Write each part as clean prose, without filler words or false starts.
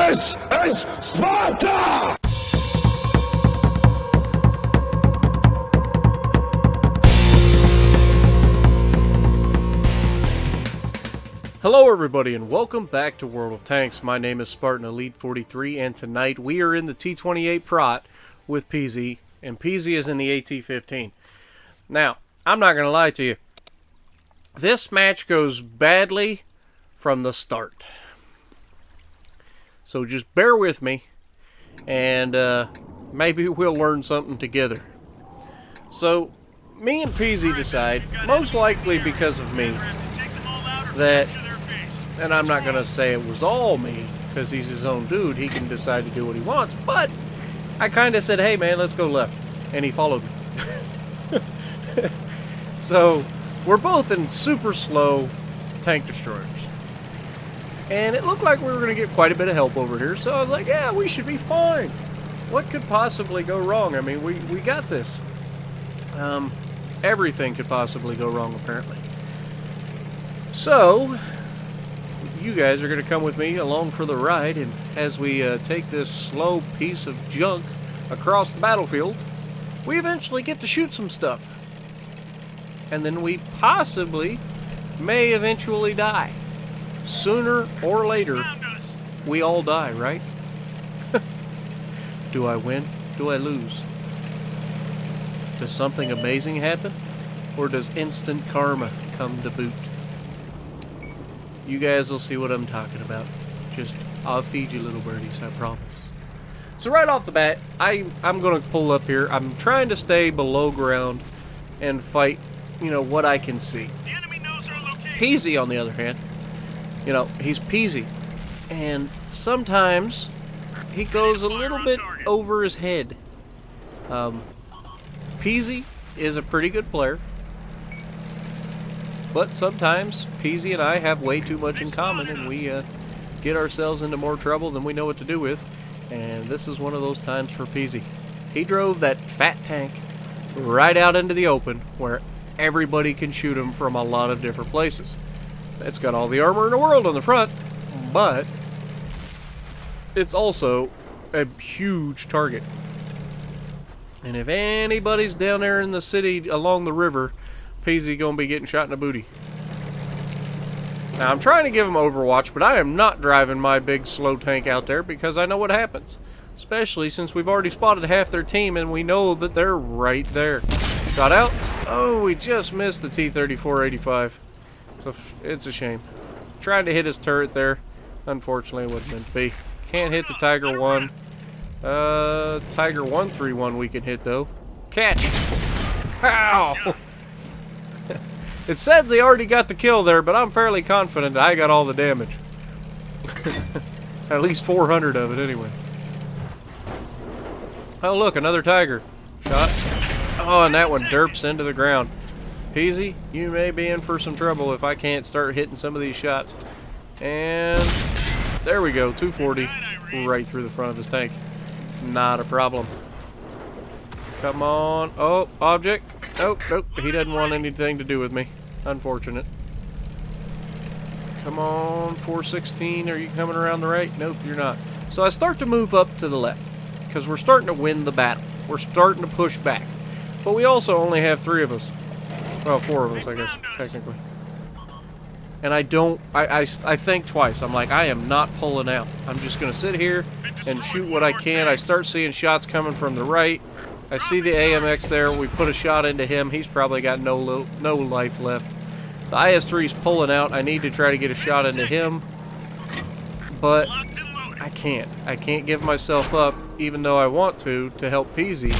This is Sparta! Hello everybody and welcome back to World of Tanks. My name is Spartan Elite 43 and tonight we are in the T28 Prot with PZ, and PZ is in the AT-15. Now, I'm not going to lie to you. This match goes badly from the start. So just bear with me and maybe we'll learn something together. So, me and PZ decide, most likely because of me, that, and I'm not going to say it was all me, because he's his own dude, he can decide to do what he wants, but I kind of said, hey man, let's go left, and he followed me. So, we're both in super slow tank destroyers. And it looked like we were going to get quite a bit of help over here, so I was like, yeah, we should be fine. What could possibly go wrong? I mean, we got this. Everything could possibly go wrong, apparently. So, you guys are going to come with me along for the ride, and as we take this slow piece of junk across the battlefield, we eventually get to shoot some stuff. And then we possibly may eventually die. Sooner or later, we all die, right? Do I win? Do I lose? Does something amazing happen? Or does instant karma come to boot? You guys will see what I'm talking about. Just, I'll feed you little birdies, I promise. So right off the bat, I'm going to pull up here. I'm trying to stay below ground and fight, you know, what I can see. Peasy, on the other hand, you know, he's peasy. And sometimes he goes a little bit over his head. Peasy is a pretty good player. But sometimes Peasy and I have way too much in common, and we get ourselves into more trouble than we know what to do with. And this is one of those times for Peasy. He drove that fat tank right out into the open where everybody can shoot him from a lot of different places. It's got all the armor in the world on the front, but it's also a huge target. And if anybody's down there in the city along the river, Peasy gonna be getting shot in the booty. Now I'm trying to give him Overwatch, but I am not driving my big slow tank out there because I know what happens. Especially since we've already spotted half their team and we know that they're right there. Shot out. Oh, we just missed the T28. It's a shame. Tried to hit his turret there. Unfortunately, it wasn't meant to be. Can't hit the Tiger 1. Tiger 131 we can hit though. Catch! Ow! It said they already got the kill there, but I'm fairly confident I got all the damage. At least 400 of it anyway. Oh look, another Tiger. Shot. Oh, and that one derps into the ground. Peasy, you may be in for some trouble if I can't start hitting some of these shots. And there we go, 240 right through the front of his tank. Not a problem. Come on. Oh, object. Nope, nope. He doesn't want anything to do with me. Unfortunate. Come on, 416. Are you coming around the right? Nope, you're not. So I start to move up to the left because we're starting to win the battle. We're starting to push back. But we also only have 3 of us. Well, 4 of us, I guess, technically. And I don't, I think twice. I'm like, I am not pulling out. I'm just going to sit here and shoot what I can. I start seeing shots coming from the right. I see the AMX there. We put a shot into him. He's probably got no life left. The IS-3's pulling out. I need to try to get a shot into him. But I can't. I can't give myself up, even though I want to help Peasy.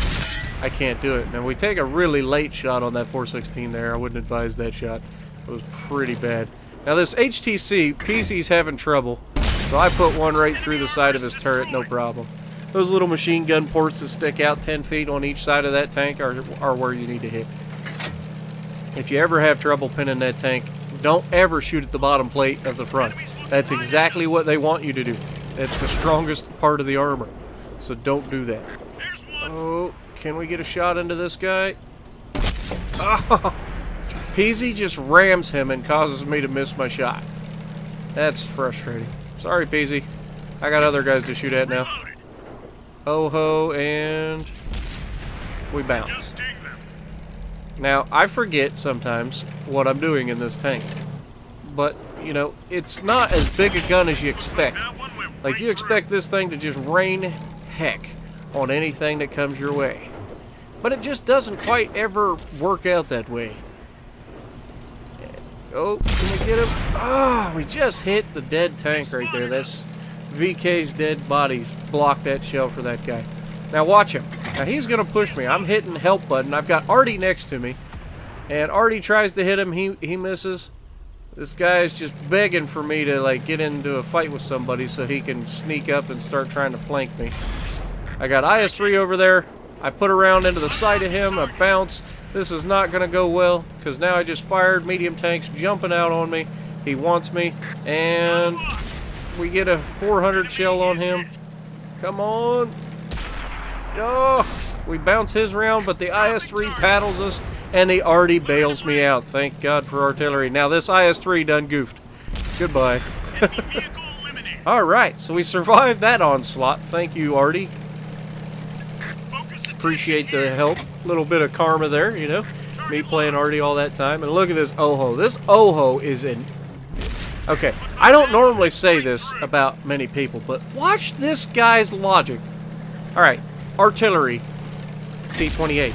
I can't do it. Now, we take a really late shot on that 416 there. I wouldn't advise that shot. It was pretty bad. Now, this HTC, Peasy's having trouble. So I put one right through the side of his turret, no problem. Those little machine gun ports that stick out 10 feet on each side of that tank are where you need to hit. If you ever have trouble pinning that tank, don't ever shoot at the bottom plate of the front. That's exactly what they want you to do. It's the strongest part of the armor. So don't do that. Oh, can we get a shot into this guy? Oh, Peasy just rams him and causes me to miss my shot. That's frustrating. Sorry, Peasy. I got other guys to shoot at now. Oh ho, and we bounce. Now, I forget sometimes what I'm doing in this tank. But, you know, it's not as big a gun as you expect. Like, you expect this thing to just rain heck on anything that comes your way. But it just doesn't quite ever work out that way. Oh, can we get him? Ah, we just hit the dead tank right there. That's VK's dead body blocked that shell for that guy. Now watch him. Now he's going to push me. I'm hitting the help button. I've got Artie next to me. And Artie tries to hit him. He misses. This guy is just begging for me to, like, get into a fight with somebody so he can sneak up and start trying to flank me. I got IS-3 over there. I put a round into the side of him. I bounce. This is not going to go well because now I just fired medium tanks jumping out on me. He wants me. And we get a 400 shell on him. Come on. Oh, we bounce his round, but the IS-3 paddles us. And he already bails me out. Thank God for artillery. Now this IS-3 done goofed. Goodbye. Alright, so we survived that onslaught. Thank you, Artie. Appreciate the help. Little bit of karma there, you know. Me playing Artie all that time. And look at this Oho. This Oho is in... Okay, I don't normally say this about many people, but watch this guy's logic. Alright, artillery. T28.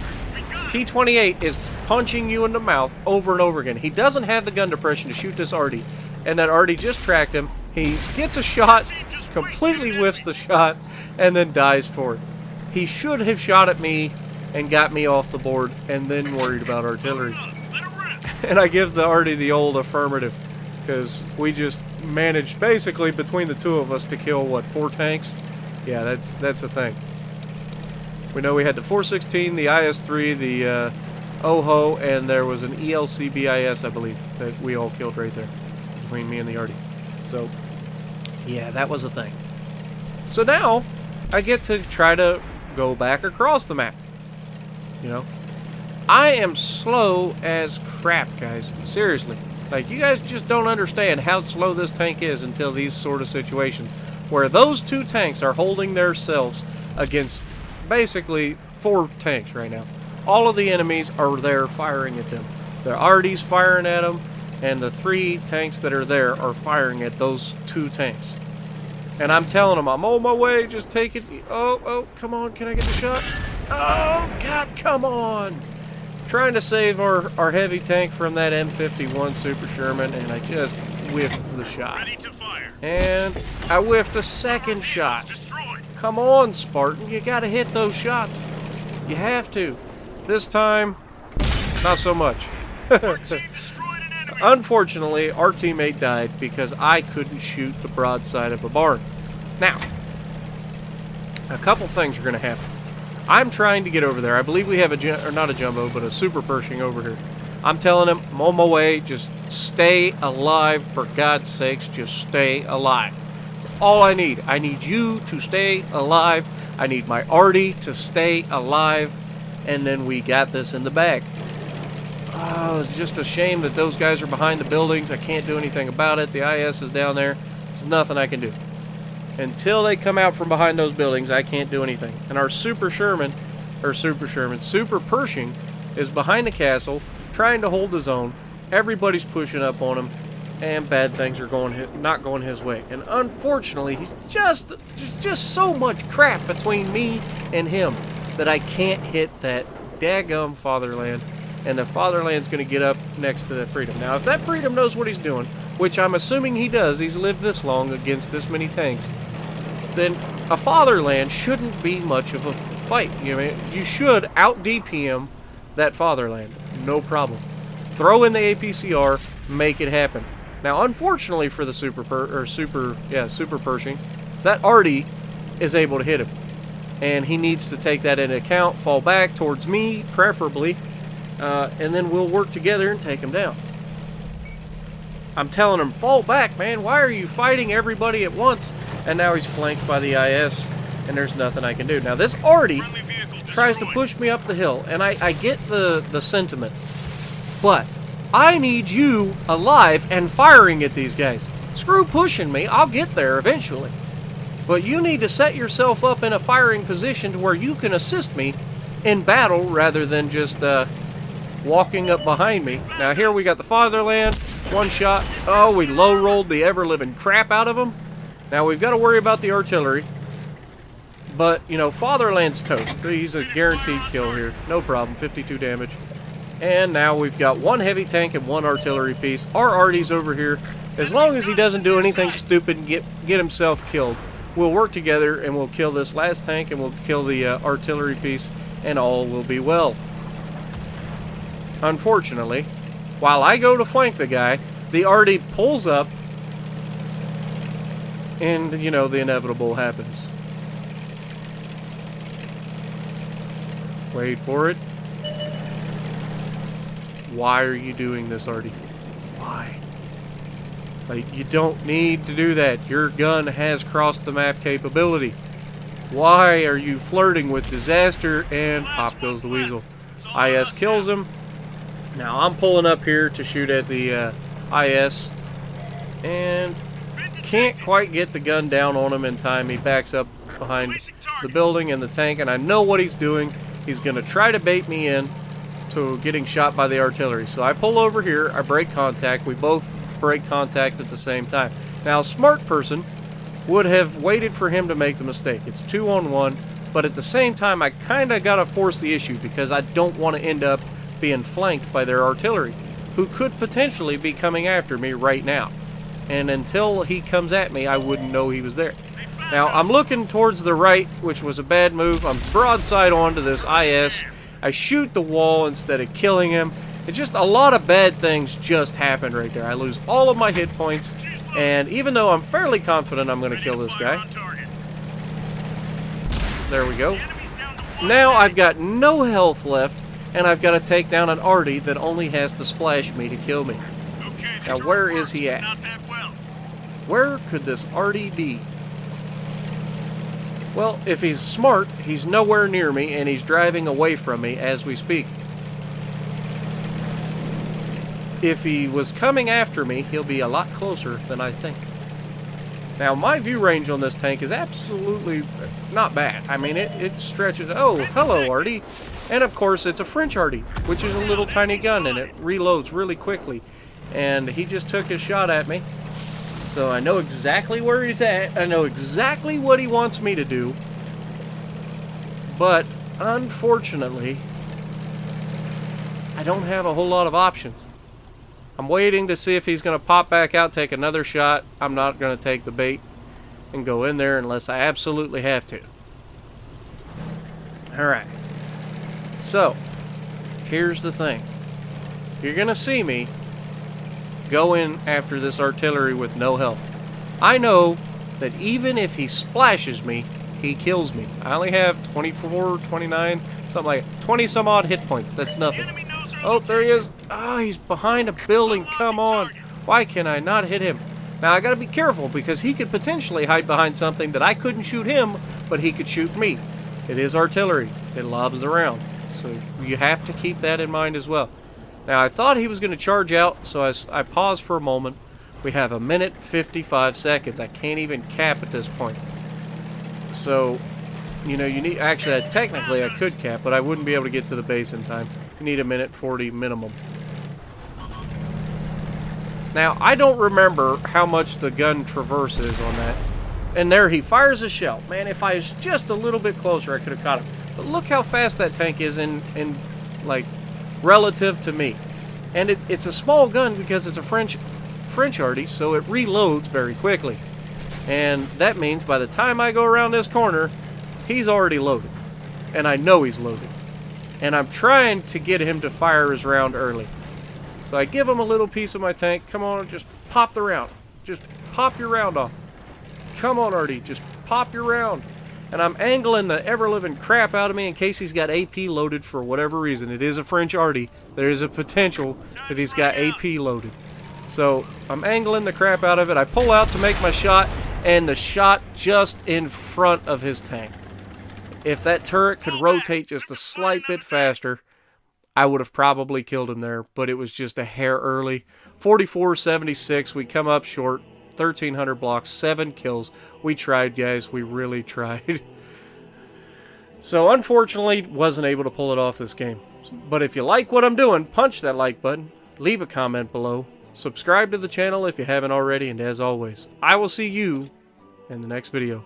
T28 is punching you in the mouth over and over again. He doesn't have the gun depression to shoot this Artie. And that Artie just tracked him. He gets a shot, completely whiffs the shot, and then dies for it. He should have shot at me and got me off the board and then worried about artillery. And I give the Artie the old affirmative because we just managed basically between the two of us to kill, what, 4 tanks? Yeah, that's the thing. We know we had the 416, the IS-3, the OHO, and there was an ELCBIS, I believe, that we all killed right there between me and the Artie. So, yeah, that was a thing. So now, I get to try to go back across the map. You know? I am slow as crap, guys. Seriously. Like, you guys just don't understand how slow this tank is until these sort of situations. Where those 2 tanks are holding themselves against basically 4 tanks right now. All of the enemies are there firing at them. The Artie's firing at them, and the 3 tanks that are there are firing at those 2 tanks. And I'm telling them, I'm on my way, just take it. Oh, come on, can I get the shot? Oh, God, come on. Trying to save our heavy tank from that M51 Super Sherman, and I just whiffed the shot. And I whiffed a second shot. Come on, Spartan. You gotta hit those shots. You have to. This time, not so much. Unfortunately, our teammate died because I couldn't shoot the broadside of a barn. Now, a couple things are going to happen. I'm trying to get over there. I believe we have not a jumbo, but a super Pershing over here. I'm telling him, I'm on my way. Just stay alive. For God's sakes, just stay alive. That's all I need. I need you to stay alive. I need my Artie to stay alive. And then we got this in the bag. Oh, it's just a shame that those guys are behind the buildings. I can't do anything about it. The IS is down there. There's nothing I can do. Until they come out from behind those buildings, I can't do anything. And our Super Pershing is behind the castle, trying to hold his own. Everybody's pushing up on him, and bad things are not going his way. And unfortunately, he's just so much crap between me and him that I can't hit that daggum Fatherland. And the Fatherland's going to get up next to the Freedom. Now, if that Freedom knows what he's doing, which I'm assuming he does, he's lived this long against this many tanks, then a Fatherland shouldn't be much of a fight. You should out-DPM that Fatherland. No problem. Throw in the APCR, make it happen. Now, unfortunately for the Super Pershing, that Artie is able to hit him. And he needs to take that into account, fall back towards me, preferably, and then we'll work together and take him down. I'm telling him, fall back, man. Why are you fighting everybody at once? And now he's flanked by the IS, and there's nothing I can do. Now, this Artie tries to push me up the hill, and I get the sentiment. But I need you alive and firing at these guys. Screw pushing me. I'll get there eventually. But you need to set yourself up in a firing position to where you can assist me in battle rather than just walking up behind me. Now here we got the Fatherland, one shot. Oh, we low rolled the ever-living crap out of him. Now we've got to worry about the artillery. But, you know, Fatherland's toast. He's a guaranteed kill here. No problem, 52 damage. And now we've got one heavy tank and one artillery piece. Our arty's over here. As long as he doesn't do anything stupid and get himself killed, we'll work together and we'll kill this last tank and we'll kill the artillery piece and all will be well. Unfortunately, while I go to flank the guy, the arty pulls up and, you know, the inevitable happens. Wait for it. Why are you doing this, arty? Why? Like, you don't need to do that. Your gun has crossed the map capability. Why are you flirting with disaster? And pop goes the weasel. IS kills him. Now I'm pulling up here to shoot at the IS and can't quite get the gun down on him in time. He backs up behind the building and the tank, and I know what he's doing. He's going to try to bait me in to getting shot by the artillery. So I pull over here, I break contact. We both break contact at the same time. Now a smart person would have waited for him to make the mistake. It's 2-on-1, but at the same time I kind of got to force the issue because I don't want to end up being flanked by their artillery, who could potentially be coming after me right now. And until he comes at me, I wouldn't know he was there. Now, I'm looking towards the right, which was a bad move. I'm broadside onto this IS. I shoot the wall instead of killing him. It's just a lot of bad things just happened right there. I lose all of my hit points, and even though I'm fairly confident I'm going to kill this guy. There we go. Now I've got no health left, and I've got to take down an arty that only has to splash me to kill me. Now, where is he at? Where could this arty be? Well, if he's smart, he's nowhere near me, and he's driving away from me as we speak. If he was coming after me, he'll be a lot closer than I think. Now, my view range on this tank is absolutely not bad. I mean, it stretches... Oh, hello, arty. And, of course, it's a French arty, which is a little tiny gun, and it reloads really quickly. And he just took his shot at me. So I know exactly where he's at. I know exactly what he wants me to do. But, unfortunately, I don't have a whole lot of options. I'm waiting to see if he's going to pop back out, take another shot. I'm not going to take the bait and go in there unless I absolutely have to. Alright. So, here's the thing. You're going to see me go in after this artillery with no help. I know that even if he splashes me, he kills me. I only have 24, 29, something like 20 some odd hit points. That's nothing. Oh, there he is. Oh, he's behind a building. Come on. Why can I not hit him? Now, I gotta be careful because he could potentially hide behind something that I couldn't shoot him, but he could shoot me. It is artillery. It lobs the rounds. So you have to keep that in mind as well. Now, I thought he was going to charge out, so I paused for a moment. We have 1 minute 55 seconds. I can't even cap at this point. So, you know, you need... Actually, technically, I could cap, but I wouldn't be able to get to the base in time. You need 1 minute 40 minimum. Now, I don't remember how much the gun traverse is on that. And there he fires a shell. Man, if I was just a little bit closer, I could have caught him. But look how fast that tank is in like... relative to me. And it's a small gun because it's a French arty, so it reloads very quickly. And that means by the time I go around this corner, he's already loaded. And I know he's loaded. And I'm trying to get him to fire his round early. So I give him a little piece of my tank. Come on, just pop the round. Just pop your round off. Come on, arty, just pop your round. And I'm angling the ever-living crap out of me in case he's got AP loaded for whatever reason. It is a French arty. There is a potential that he's got AP loaded. So I'm angling the crap out of it. I pull out to make my shot, and the shot just in front of his tank. If that turret could rotate just a slight bit faster, I would have probably killed him there, but it was just a hair early. 44-76, we come up short. 1,300 blocks, 7 kills. We tried, guys. We really tried. So, unfortunately, wasn't able to pull it off this game. But if you like what I'm doing, punch that like button, leave a comment below, subscribe to the channel if you haven't already, and as always, I will see you in the next video.